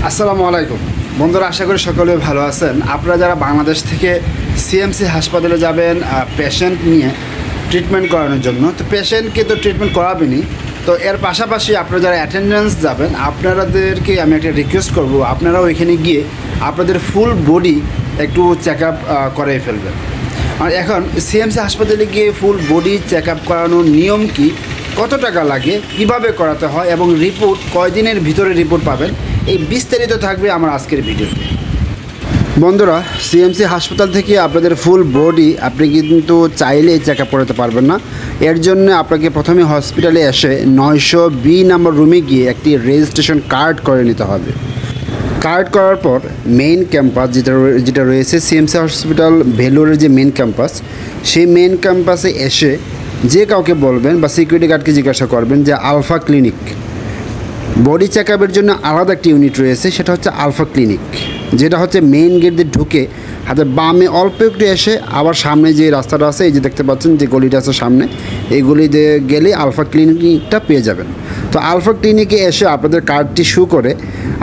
আসসালামু আলাইকুম বন্ধুরা, আশা করি সকলে ভালো আছেন। আপনারা যারা বাংলাদেশ থেকে সিএমসি হাসপাতালে যাবেন পেশেন্ট নিয়ে ট্রিটমেন্ট করানোর জন্য, তো পেশেন্টকে তো ট্রিটমেন্ট করাবেনই, তো এর পাশাপাশি আপনারা যারা অ্যাটেন্ডেন্স যাবেন আপনাদেরকে আমি একটা রিকোয়েস্ট করব, আপনারা ওইখানে গিয়ে আপনাদের ফুল বডি একটু চেক আপ করে ফেলবেন। আর এখন সিএমসি হাসপাতালে গিয়ে ফুল বডি চেক আপ করানোর নিয়ম কি, কত টাকা লাগে, কিভাবে করাতে হয় এবং রিপোর্ট কয়দিনের ভিতরে রিপোর্ট পাবেন, এই বিস্তারিত থাকবে আমার আজকের ভিডিওতে। বন্ধুরা, সিএমসি হাসপাতাল থেকে আপনাদের ফুল বডি আপনি কিন্তু চাইলেই চেক আপ করাতে পারবেন না। এর জন্য আপনাকে প্রথমে হসপিটালে এসে 900B নম্বর রুমে গিয়ে একটি রেজিস্ট্রেশন কার্ড করে নিতে হবে। কার্ড করার পর মেইন ক্যাম্পাস যেটা রয়েছে সিএমসি হসপিটাল ভেলোরের যে মেইন ক্যাম্পাস, সেই মেইন ক্যাম্পাসে এসে যে কাউকে বলবেন বা সিকিউরিটি গার্ডকে জিজ্ঞাসা করবেন যে আলফা ক্লিনিক বডি চেক আপের জন্য আলাদা একটি ইউনিট রয়েছে, সেটা হচ্ছে আলফা ক্লিনিক, যেটা হচ্ছে মেইন গেট দিয়ে ঢুকে হাতের বামে অল্প একটু এসে আবার সামনে যে রাস্তাটা আছে, এই যে দেখতে পাচ্ছেন যে গলিটা আছে সামনে, এই গলি দিয়ে গেলে আলফা ক্লিনিকটা পেয়ে যাবেন। তো আলফা ক্লিনিকে এসে আপনাদের কার্ডটি শো করে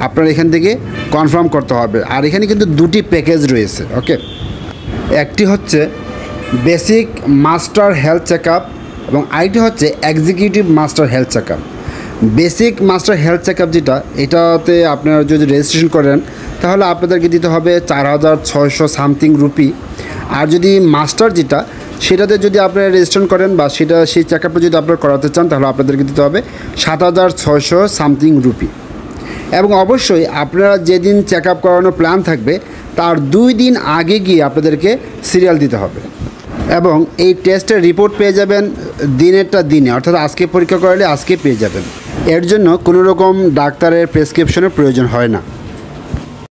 আপনার এখান থেকে কনফার্ম করতে হবে। আর এখানে কিন্তু দুটি প্যাকেজ রয়েছে, ওকে। একটি হচ্ছে basic master health check up এবং আরেকটি হচ্ছে executive master health check up. Basic master health check up যেটা, এটাতে আপনারা যদি রেজিস্ট্রেশন করেন তাহলে আপনাদেরকে দিতে হবে 4600 সামথিং রুপি। আর যদি মাস্টার যেটা, সেটাতে যদি আপনারা রেজিস্ট্রেশন করেন বা সেই চেক আপটা যদি আপনারা করাতে চান তাহলে আপনাদেরকে দিতে হবে 7600 সামথিং রুপি। এবং অবশ্যই আপনারা যেদিন চেক আপ করানোর প্ল্যান থাকবে তার 2 দিন আগে গিয়ে আপনাদেরকে সিরিয়াল দিতে হবে। এবং এই টেস্টের রিপোর্ট পেয়ে যাবেন দিনেরটা দিনে, অর্থাৎ আজকে পরীক্ষা করালে আজকে পেয়ে যাবেন। এর জন্য কোনো রকম ডাক্তারের প্রেসক্রিপশনের প্রয়োজন হয় না।